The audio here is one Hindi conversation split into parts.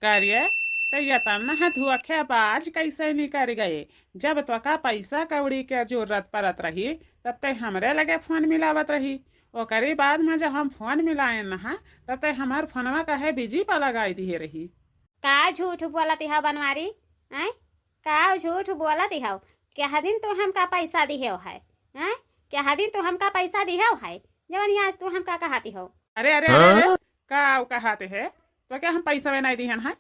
कार्य तो ये तन्ना धोखेबाज कैसे निकल गए। जब तो का पैसा कौड़ी के जरूरत पड़त रही तब ते हमरे लगे फोन मिलावत रही। ओकरी बाद में जब हम फोन मिलाए नहा तब ते हमार फोनवा कहे बिजी पर लगाई दिए रही। का झूठ बोलत हो बनवारी? हैं? का झूठ बोलत हो? क्या दिन तो हमका पैसा दिहे है? हैं? क्या दिन तो हमका पैसा दिहे है? जवन आज तू हमका कहती हो। अरे अरे अरे, अरे का कहते है तो क्या हम पैसा नहीं दिहन है?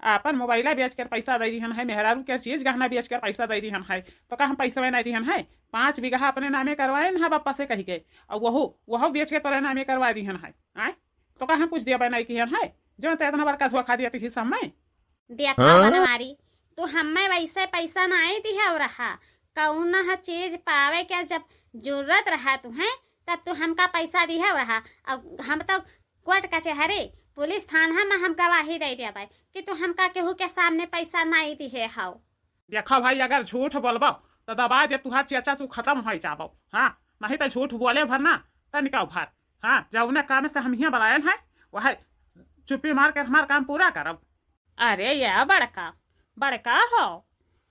अपन मोबाइला बेच कर पैसा दे दिहन है, मेहरारू के चीज गहना बेच कर पैसा दे दिहन है, तो का हम पैसा नहीं दिहन है? 5 बीघा अपने नामे करवाए ना बापा से कही के, और वह बेच के तोरे नामे करवा दिहन है। तो का हम कुछ दिया नहीं किहन है जो ते इतना बड़का धोखा दिया थी समय। देखा बनवारी, तू हमें वैसे पैसा नहीं दिहे रहा। कौन चीज पावे के जब जरूरत रहा तुम्हें तब तू हमका पैसा दिहे रहा। और हम तो कोर्ट कचहरी पुलिस थाना में हम गवाही दे देवे कि तू हमका केहू के सामने पैसा नहीं दिहे हाउ। देखा भाई, अगर झूठ बोलबो तो दबा दे तुहार चाचा तू खत्म हो जाबो। हाँ, नहीं तो झूठ बोले भरना तनिका भर। हाँ, जौने काम से हम यहाँ बनाए है वह चुप्पी मार कर हमारा काम पूरा करब। अरे या बड़का बड़का हो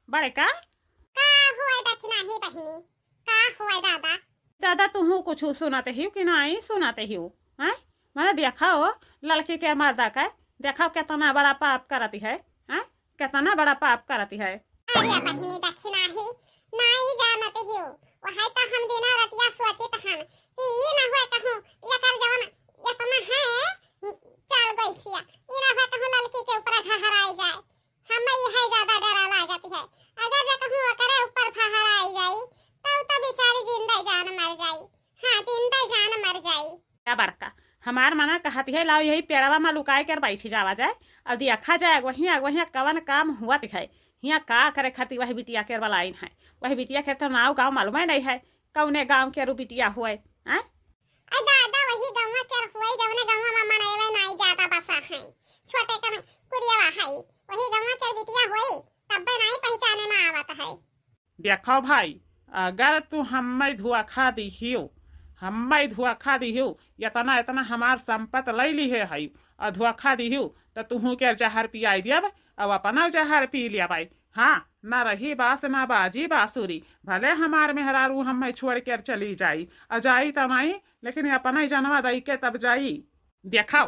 बड़का का हुआ दक्षिणा ही बहिनी? का हुआ दादा? दादा तुम कुछ सुनाते ही कि नहीं सुनाते ही? हैं? मैंने देखा हो लड़की के मर्दा का, देखा कितना बड़ा पाप करती है। हैं? कितना बड़ा पाप करती है। अरे बहिनी दक्षिणा ही नहीं जानते ही वह तो हम दिना रतिया सोचित हन कि ये ना होए कहूं ये कर जवन इतना है चल गई सिया, ये ना होए कहूं लड़की के ऊपर घहराई जाए। हमें यह ज्यादा डर लागती है। अगर जे कहूं ओकरे ऊपर फहराई जाई तो बेचारी जिंदा जान मर जाई। हां, जिंदा जान मर जाई। क्या बड़का हमार मना कहती है लाओ यही पेड़वा में लुकाए कर बैठी जावा जाए और देखा जाए वही कवन काम हुआ है। यहाँ का करे खातिर वही बिटिया के वालाइन है। वही बिटिया के तो नाव गाँव मालूम नहीं है कौने गाँव के बिटिया हुए। दादा वही गाँव के हुए जवने गाँव में मनावे नहीं जाता बसा है छोटे कन कुरियावा है वही गाँव के बिटिया हुई तब नहीं पहचाने में आवत है। देखो भाई, अगर तू हमें धोखा दिहियो इतना इतना हमार संपत्ति ले ली है और धोखा दिहियो तो तुहू के जहर पियाई दियब और अपना जहर पी लिया भाई। हाँ, न रही बास न बाजी बासुरी, भले हमार मेहरारू हमें छोड़ कर चली जाई और जाई तो नहीं, लेकिन अपना जनवा दई के तब जाई। देखो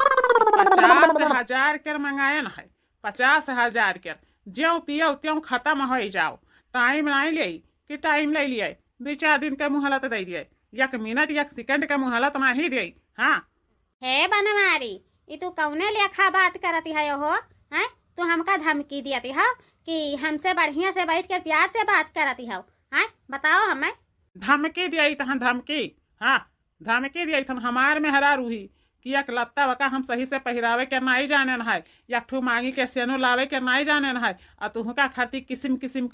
50,000 कर मंगायन है, 50,000 कर ज्यों पियो त्यों खत्म हो जाओ। टाइम नहीं ले कि टाइम ले लिए 2-4 दिन के मुहलत दे दिए, 1 मिनट 1 सेकंड के मुहलत नहीं दे। हाँ हे बनवारी, ये तू कौने लेखा बात करती है हो? हैं? तू हमका धमकी दियती हो कि हमसे बढ़िया से बैठ के प्यार से बात करती हो? हैं? बताओ हमें। धमकी दिया तहन धमकी? हाँ, धमकी दिया तहन हमार में हरा रूही कि एक लत्ता वका हम सही से पहरावे के नहीं जाने है, एक ठू मांगी के सेनो लावे के नहीं जाने है, और तुहका खाती किस्म किस्म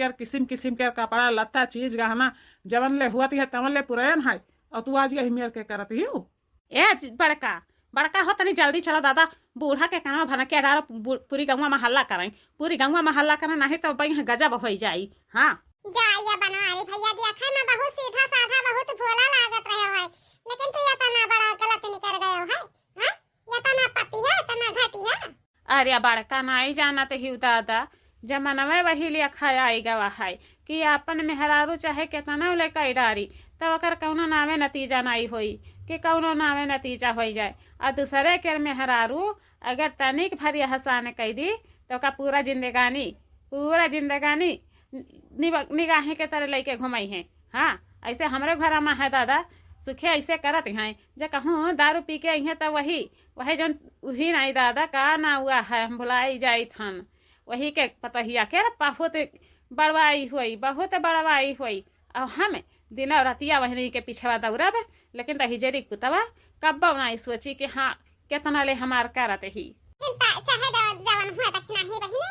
के कपड़ा लत्ता चीज गहना जवन ले हुआ है तवन ले पुरैन है, और तू आज यही मेर के करती हो। ए बड़का बड़का हो तनी जल्दी चलो दादा, बूढ़ा के कान भन के डाल पूरी गंगा में हल्ला करें, पूरी गंगा में हल्ला करें नहीं तो बई गजब हो जाई। हाँ जाइए बनवारी भैया, देखा ना बहुत सीधा साधा बहुत भोला लागत रहे है, लेकिन तू इतना बड़ा गलत निकल गए है। हां, इतना पति है इतना घटिया। अरे बड़का नहीं जानते ही दादा, जमाना में वही लेखा आई गवा है कि अपन मेहरारू चाहे कितना लेकर डारी तब अकर कौनो नामे नतीजा नहीं होई कि कौनो नामे नतीजा हो जाए। और दूसरे के मेहरारू अगर तनिक भरी हसान कह दी तो का पूरा जिंदगानी निगाहें के तरह लेके घुमाई है। हाँ, ऐसे हमारे घर में है दादा, सुखे ऐसे करत हैं जो कहूँ दारू पी के अइहे तो वही जन वही नहीं दादा का ना हुआ है, हम भुलाई जाई थन वही के पतहिया के बहुत बड़वाई हुई और हम दिन रतिया वही के पीछे दौड़ब, लेकिन तहिजरी कुतवा कब नहीं सोची कि हाँ कितना ले हमार करत ही। चाहे जवन हुआ दक्षिणा ही बहिनी,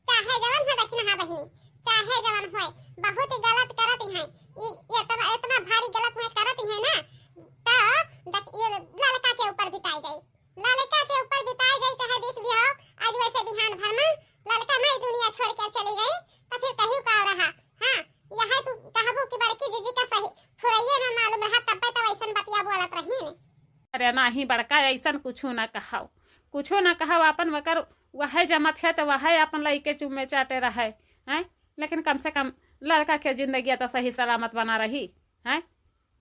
चाहे जवन हुआ दक्षिणा बहिनी, चाहे जवन हुए बहुत गलत करती हैं। ये इतना भारी गलत में करती हैं ना तो लड़का के ऊपर बिताई जाए, चाहे देख लियो आज वैसे बिहान भर में लड़का नहीं दुनिया छोड़ के चली गई तो फिर कहीं का रहा। हां, यह तू कहबो कि बड़की जीजी का सही फुरैये में मालूम रहा तब तो वैसन बतिया बोलत रही ने। अरे नहीं बड़का ऐसा कुछ ना कहो अपन वकर वह जमत है तो वह अपन लइके चुम्मे चाटे रहे हैं। लेकिन कम से कम लड़का के जिंदगी तो सही सलामत बना रही है,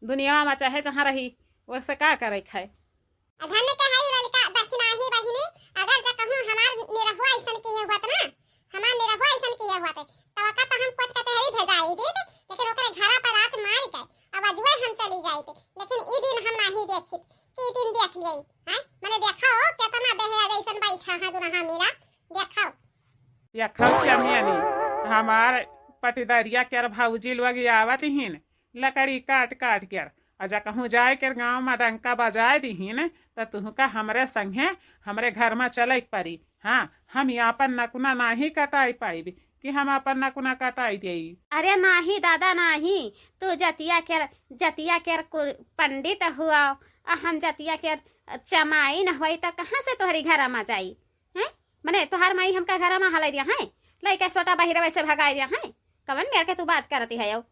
दुनिया में चाहे जहाँ रही वैसे का करे है। धन्य के हाई लड़का दक्षिणा ही बहिनी, अगर जा कहूं हमार निरहुआ ऐसन की है हुआ ना, हमार निरहुआ ऐसन की है हुआ तो का तो हम कोर्ट कचहरी भेजाई देत, लेकिन ओकरे घरा पर रात मार के अब अजुए हम चली जाईते। लेकिन ई दिन हम नहीं देखित कि ई दिन देख लियई हैं। माने देखाओ केतना दहेज ऐसन बैठा है दुनहा मेरा, देखाओ या खाओ चमियानी हमार पटीदरिया के भाऊजी लोग आवत हिन लकड़ी काट काट कर अजा कहूँ जाए कर गाँव में डंका बजाए दीहीन तो तुहका हमरे संगे हमरे घर में चले पड़ी। हाँ, हम यहाँ पर नकुना नहीं कटाई पाई कि हम अपन नकुना कटाई दे। अरे नाही दादा नाही, तू जतिया के पंडित हुआ और हम जतिया के चमाई न हुई तो कहाँ से तोहरी घर में जाई हैं। मने तोहार माई हमका घर में हलाई दिया है, लइका सोटा बाहर वैसे भगाई दिया है। कवन मेर के तू बात करती है यो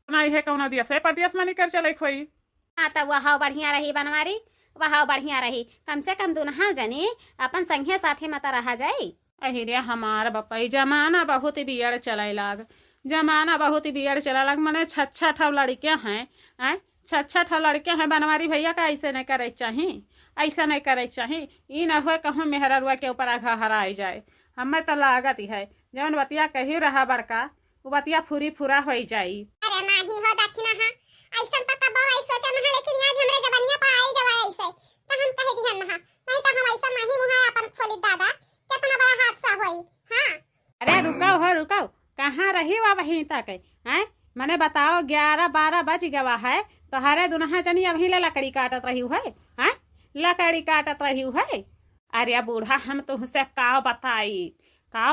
नहीं है कौना दिया से परदेश में निकल चले खोई। हाँ तो वह बढ़िया रही बनवारी, वह बढ़िया रही, कम से कम दुनहा जनी अपन संगे साथी मत रहा जाई। अहिरे हमार बपई जमाना बहुत बियड़ चले लाग, जमाना बहुत बियड़ चला लाग। मने छच्छा ठव लड़के हैं, छच्छा ठव लड़के हैं। बनवारी भैया का ऐसे नहीं करे चाहिए, ऐसा नहीं करे चाहिए। ई न हो कहूँ मेहररुआ के ऊपर आघा हराई जाए। हमें तो लागत है जौन बतिया कही रहा बड़का वो बतिया फूरी फूरा हो जाई। अरे नाही हो दक्षिणा हां, ऐसन तो कबो नहीं सोचा ना, लेकिन आज हमरे जबनिया पर आई गवा ऐसे तो हम कह दिहन ना, नहीं तो हम ऐसा नहीं मुहा अपन खोली दादा, कितना बड़ा हादसा होई। हां अरे रुकाओ, कहाँ रही वा वहीं तक हैं। मने बताओ 11-12 बज गवा है तो हरे दुनहा जनी अभी ले लकड़ी काटत रही है, हैं लकड़ी काटत रही है। अरे बूढ़ा हम तुमसे काव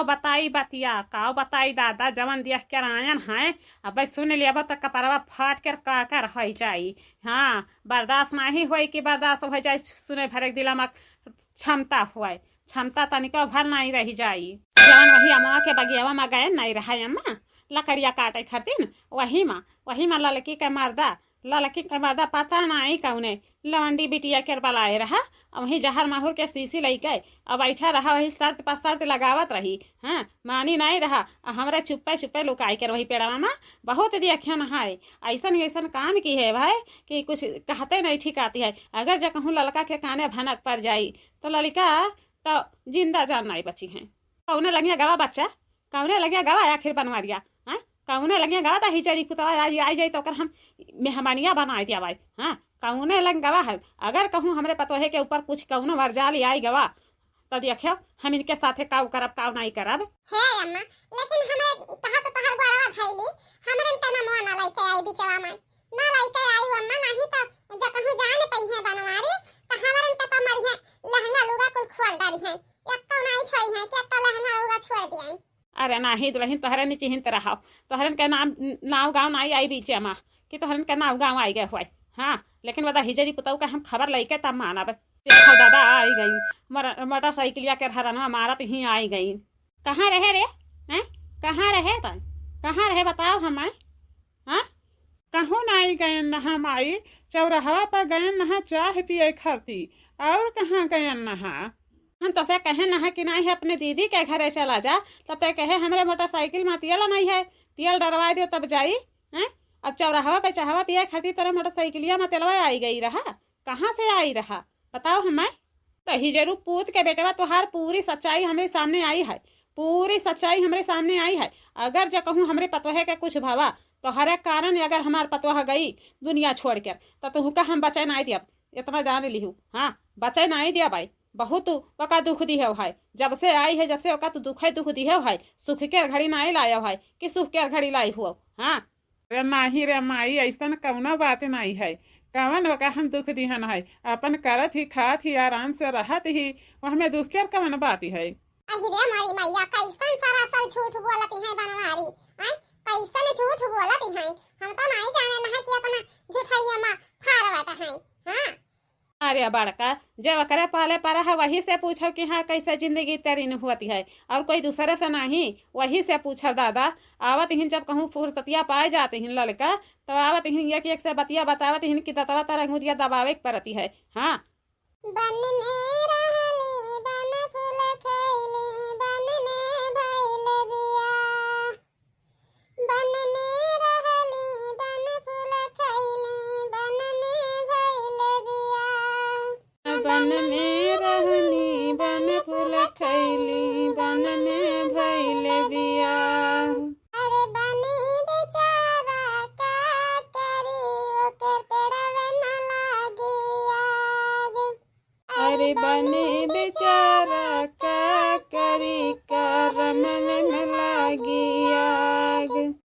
बताई बतिया, काव बताई दादा जवन देख कर आयन है। अब सुन लिया तो कपड़वा फाट कर का कर हो जाई। हाँ, बर्दाश्त नहीं होई कि बर्दाश्त हो जाए, सुने भरे दिला में क्षमता तनिका भर नहीं रही जाई। जवन वही अम्मा के बगियावा में गए नहीं रहा अम्मा लकड़िया काटे खातिर, वही में लड़की के मर्दा पता नहीं कौने लवंडी बिटिया के बलाए रहा। वही जहर माहौर के शीशी लई गए अब बैठा रहा, वही शर्त पर शर्त लगावत रही। हाँ, मानी नहीं रहा, हमारे छुपे लुकाई कर वही पेड़वा में बहुत देखिया नहाए। ऐसा काम की है भाई कि कुछ कहते नहीं ठीक आती है। अगर जो कहूँ लड़का के काने भनक पड़ जाई तो लड़का तो जिंदा जान नहीं बची है। कौने लगिया गवा बच्चा, कौने लगिया गवा आखिर बनवारिया, कौने लगिया गवा था हिचरी कुतवा आई जाए तो हम मेहमानिया बना दिया भाई। हाँ, कौने लग गवा है। अगर कहूँ हमरे पतोहे के ऊपर कुछ कौनो वर्जाली आई गवा तो देखियो हम इनके साथे काव करब काव नहीं करब। हे अम्मा, लेकिन हमें कहा तो तहर बड़वा भइली, हमरन तना मोह ना लइके आई बिचवा में, ना लइके आई अम्मा, नहीं तो जा कहूँ जाने पई है बनवारी तो हमरन के तो मरिए लहंगा लुगा कुल खोल डाली है, एक तो नहीं छोई है कि एक तो लहंगा लुगा छोड़ दिया। अरे नाही दुल्हन तोहरे नीचे हिंत रहा, तोहरन के नाव गाँव नहीं आई बीचे माँ कि तोहरन के नाव गाँव आई गए हुए। हाँ, लेकिन बता हिजरी पुतऊ का हम खबर लेके तब मानब। दादा आई गई मोटरसाइकिलिया के हरनवा मारत ही आई गई। कहाँ रहे रे हैं, कहाँ रहे बताओ हमें। हाँ, कहूँ नहीं गए नहा माई, चौराहा पर गए नहा चाय पिए खरती, और कहाँ गए नहा। हम तो से कहे नहा कि नहीं है अपने दीदी के घरे चला जा, तब तक कहे हमारे मोटरसाइकिल में तेल नहीं है, तेल डरवा दो तब जाई। हैं, अब चौराहा पे चाहवा पिए खाती तेरे मोटरसाइकिलिया में तेलवा आई गई रहा, कहाँ से आई रहा बताओ हमें। तो ही जरूर पूत के बेटेवा तुहार पूरी सच्चाई हमारे सामने आई है, पूरी सच्चाई हमारे सामने आई है। अगर जो कहूँ हमारे पतोहे के कुछ भावा तो हर एक कारण अगर हमार पतोहा गई दुनिया छोड़ कर तो तुहका हम बचे नहीं दिया, इतना जान लिहू। हाँ, बचे नहीं दिया भाई, बहुत वका दुख दी है भाई, जब से आई है जब से वका तो दुख दी है भाई, सुख के घड़ी नहीं लाया भाई कि सुख के घड़ी लाई हुआ। हाँ रे नहीं रे माई, ऐसा कौनो बात नहीं है, कवन वका हम दुख दिहन है, अपन करत ही खात ही आराम से रहत ही, वह दुख के कवन बात है। अहिरे हमारी मैया कैसन सरासर झूठ बोलती है बनवारी, हैं कैसन झूठ बोलती है, हम तो नहीं जाने ना कि अपना झूठाइया में फारवाटा है। हां, अरे बड़का जब करे पहले पड़ा है वही से पूछो कि हाँ कैसे जिंदगी तेरी होती है, और कोई दूसरे से नहीं, वही से पूछो दादा। आवत हिन जब कहूँ फुर्सतिया पाए जाते हिन लड़का तो आवत हिन एक से बतिया बतावत हिन कि दतवा तरह अंगुरिया दबावे पड़ती है। हाँ, बन मेरा हली बन फूल खैली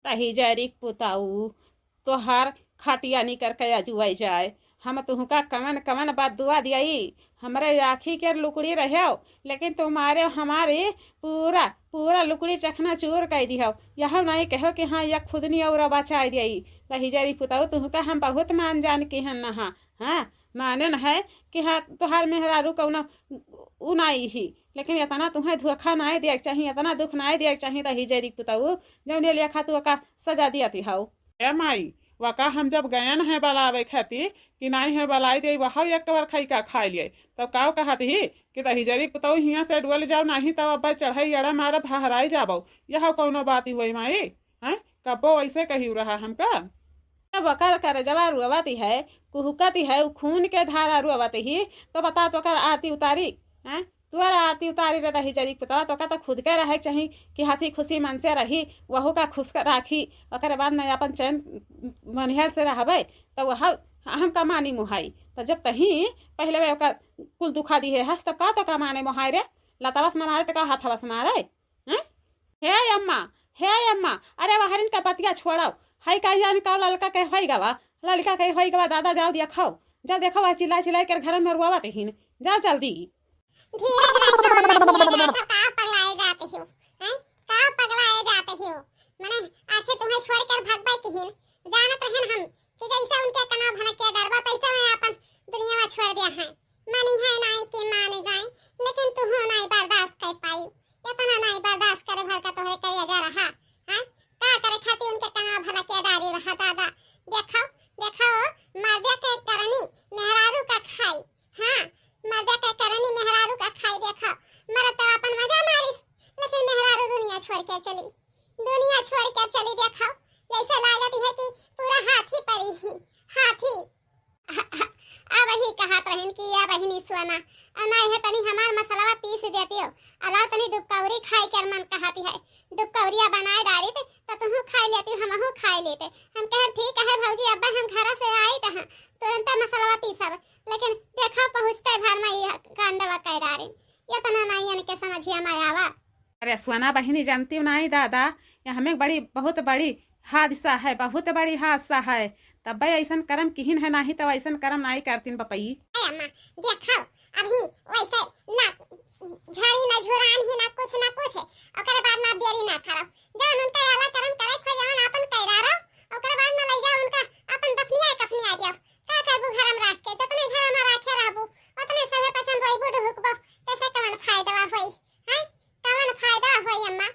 तही जरी पुताऊ तोहार खटिया निकर के अजुआई जाए। हम तुहका कमन कमन बात दुआ दियाई, हमरे आखी के लुकड़ी रहे लेकिन तुम्हारे हमारे पूरा पूरा लुकड़ी चखना चूर कर दिया। यह नहीं कहो कि हाँ यह खुदनी और बचा दियाई। तही जरी पुताऊ तुहका हम बहुत मान जान के हन नहा। हाँ माने न है कि हाँ तुहार मेहरारू कौना उनाई ही, लेकिन इतना तुम्हें धोखा ना दिया चाहिए, इतना दुख ना दिया चाहिए। तही जरी पुताऊ जौने लिखा तू का सजा दिया थी हाउ। ए माई वका हम जब गयन है बलावे खाती कि नहीं है बलाई दे वहा एक बार खाई का खा लिए तब काव कहत ही कि तही जरी पुतौ हिया से डुअल जाओ नहीं तब अब चढ़ाई अड़ा मारा भहराई जाबो। यह कौनो बात हुई माई हैं कबो ऐसे कही रहा हमका। बकर कर जवा रुआवती है कुहुकती है खून के धारा रुआवती ही तो बता तो कर आरती उतारी हैं तुअरा आरती उतारी रहता ही जरी पुतवा तो का खुद के रहे चाहिए कि हंसी खुशी मन से रही वहू का खुश राखी ओकर बाद में अपन चैन मनहर से रहबे तो वह हम कमानी मुहाई। तो जब तही पहले वे ओकर कुल दुखा दी है हंस तब का तो कमाने मुहाई रे लतावस न मारे तो का हाथवस मारे हैं। हे अम्मा अरे वहरिन का पतिया छोड़ाओ हाई का जान का लड़का के होई गवा लड़का के होई गवा दादा जाओ दिया खाओ जब देखो वह चिल्ला चिल्ला कर घर में रुआवत ही जाओ जल्दी। धीरज रखो अम्मा धीरज रखो। का पगलाए जाते हो हैं का पगलाए जाते हो माने आखे तुम्हें छोड़कर भागबाई किहिन जानत रहन हम कि जैसा उनके कना भना के डरबा तैसा मैं अपन दुनिया में छोड़ दिया है। मानी है नहीं कि माने जाए लेकिन तू हो नहीं बर्दाश्त कर पाई इतना नहीं बर्दाश्त करे भर का तोहरे करिया जा रहा हैं का करे खाती उनके कना भला के डारी रहा दादा। देखो देखो मर्दे के करनी मेहरारू का खाई। हाँ मर्दे के करनी मेहरारू का खाई। देखो मर तो अपन मजा मारिस लेकिन मेहरारू दुनिया छोड़ के चली देखो जैसे लागत है कि पूरा हाथी परी ही हाथी। अब ही कहा रहन कि या बहिनी सुना नहीं है तनी हमार मसाला पीस देती हो अलाव तनी दुबकौरी खाई कर मन कहती है दुबकौरिया बनाए डाली थे तो तुम खाई लेती हमहू खाई लेते। हम कहे ठीक है भौजी अब्बा हम घर से आई तो तुरंत मसाला पीसब लेकिन देखो पहुँचते घर में कांडवा कह डारे इतना नहीं इनके समझिया मायावा। अरे सुना बहिनी जानती नहीं दादा ये हमें बड़ी बहुत बड़ी हादसा है बहुत बड़ी हादसा है तब भाई ऐसा कर्म किहिन है नहीं तो ऐसा कर्म नहीं करतीन पपई। अम्मा देखो अभी वैसे ना झड़ी ना झुरान ही ना कुछ ओकर बाद ना देरी ना करो जौन उनका वाला कर्म करे खो जौन अपन कैरा रहो ओकर बाद ना ले जाओ उनका अपन दफनिया कफनिया दियो का करबू घर में रख के जतने घर में रखे रहबू उतने सहे पसंद रोइबू ढुकबो कैसे कवन फायदा होई हैं कवन फायदा होई अम्मा।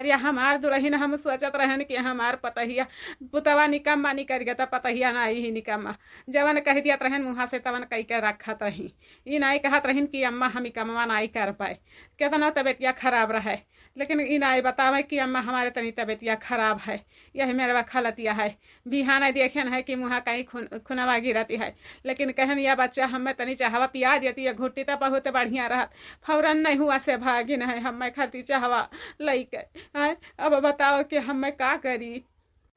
अरे हमार दुल्हन हम सोचत रहन कि हमार पतहिया पुतवा निकम्मा निकर गया तो पतहिया ना ही निकम्मा जवन कह दिया रहन मुँह से तवन कह के रखत रही ई नहीं कहत रहन कि अम्मा हम कमवा नहीं कर पाए कितना तबीयतिया खराब रहे लेकिन ई नहीं बतावे कि अम्मा हमारे तनी तबीयतिया खराब है यही मेरा खलतिया है बिहान देखेन है कि मुँह कहीं खुनवा गिरती है लेकिन कहन यह बच्चा हमें तनी चाहवा पिया देती है घुट्टी तो बहुत बढ़िया रहत फौरन नहीं हुआ से भागिन है हमें खाती चाहवा लई के। अब बताओ कि हमें का करी।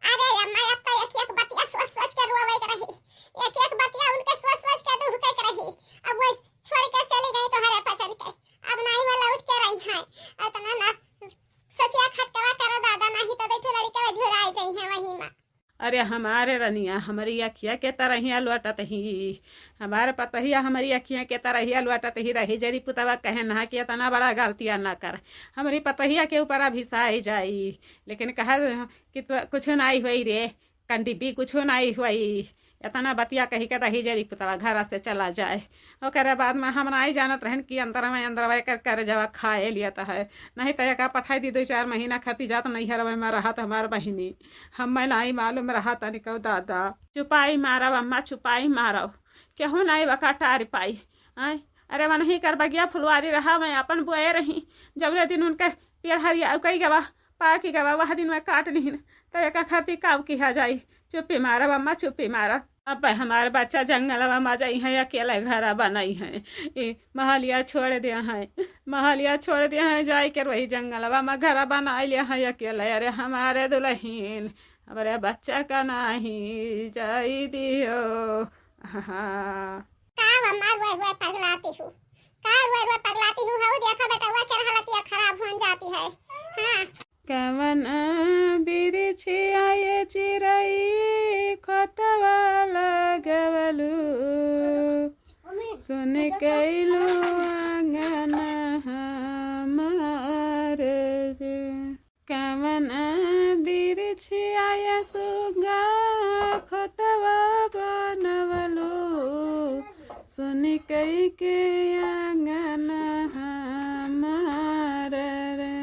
अरे अम्मा अब तो एक बतिया सोच के रोवे के रही एक बतिया उनके सोच के दुख के रही अब वो छोड़ के चली गई तो हरे पसंद के अब नहीं वाला उठ के रही है इतना ना सोचिया खटकवा करो दादा नहीं तो देखो लड़के में झुराई गई है वही मां। अरे हमारे रनिया हमारी अखिया के तरहिया लौटत ही हमारे पतहिया हमारी अखियाँ के तरहिया लौटत ही रही जरी पुतवा कहे ना कि इतना बड़ा गलतियाँ ना कर हमारी पतहिया के ऊपर अभिसाई जाई लेकिन कहा कि कुछ नहीं हुई रे कंडिबी कुछ नहीं हुई इतना बतिया कही के रही जरी पुतवा घर से चला जाए और बाद में हम नहीं जानत रहन कि अंदर कर जवा खाए लिया तो है नहीं तो का पठाई दी 2-4 महीना खाती जात नहीं हर में रहा तो हमार बहिनी हमें नहीं मालूम रहा तनिको दादा छुपाई मारब अम्मा छुपाई मारब केहू नहीं बका टार पाई आय अरे वह नहीं कर बगिया फुलवारी रहा मैं अपन बुआए रही जब दिन उनके पेड़ हरिया कई गवा पाकी गवा वह दिन में काट नहीं तो एक खाती काव किया जाई चुप्पी मारब अम्मा चुप्पी मारब। अब हमारे बच्चा जंगलवा में जाई है अकेले घर बनाई है महलिया छोड़ दिया है जाई कर वही जंगलवा में घर बना लिया है अकेले। अरे हमारे दुल्हन हमारे बच्चा का नहीं जाई दियो। हाँ पगलाती हूँ देखा बेटा वो क्या हालत खराब हो जाती है। हाँ कवन बिरछिया सुन कैलो आंगन हमार रे कवन बिरछिया सुगा खतवा बनवलो सुन कई के आंगन हमार रे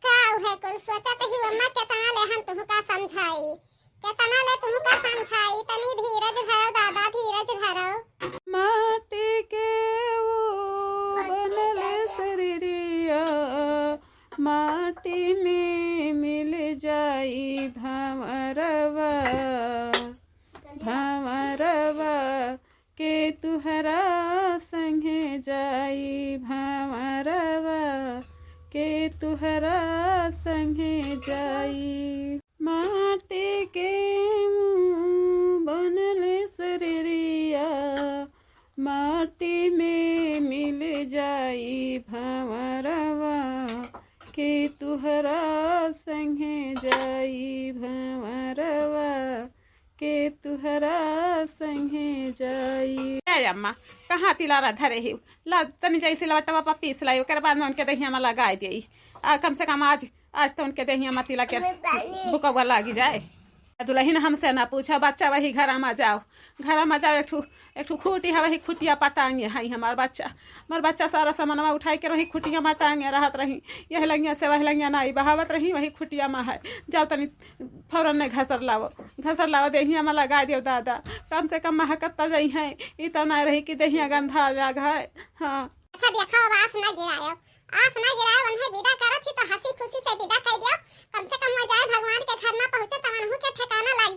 का है कुल सोचत ही अम्मा केतना ले हम तुहु का समझाई केतना ले तुहु का समझाई तनी धीरज धरो दादा धीरज धरो माटी के वो बनल शरीरिया माटी में मिल जाई भंवरवा भंवरवा के तुहरा संगे जाई भंवरवा के तुहरा संगे जाई माटी के मुँह बनल शरीरिया माटी में मिल जाई भंवरवा के तुहरा संगे जाई भंवरवा के तुहरा संगे जाई अम्मा कहाँ तिलारा धरे ही ला तनी जैसे लवटवा पर पीस लाई ओकर बाद में उनके दहिया में लगा दी कम से कम आज तो उनके दहिया में तिला के बुकवा लागी जाए दुल्हन हमसे ना पूछा बच्चा वही घर में जाओ एक ठू खूटी है वही खुटिया पटांगे है हमार बच्चा सारा सामानवा उठाई के वही खुटिया में टांगे रहत रही यह लंगिया से वह लंगिया नाई बहावत रही वही खुटिया में है जाओ तनी फौरन ने घसर लावो दहिया में लगा दियो दादा कम से कम महकत तो गई है ये तो ना रही कि दहिया गंधा जाग है हाँ अच्छा देखो अब आस ना गिरायो उन्हें विदा करत ही तो हंसी खुशी से विदा कर दियो कम से कम हो जाए भगवान के घर में पहुंचे तब उन्हें के ठिकाना लग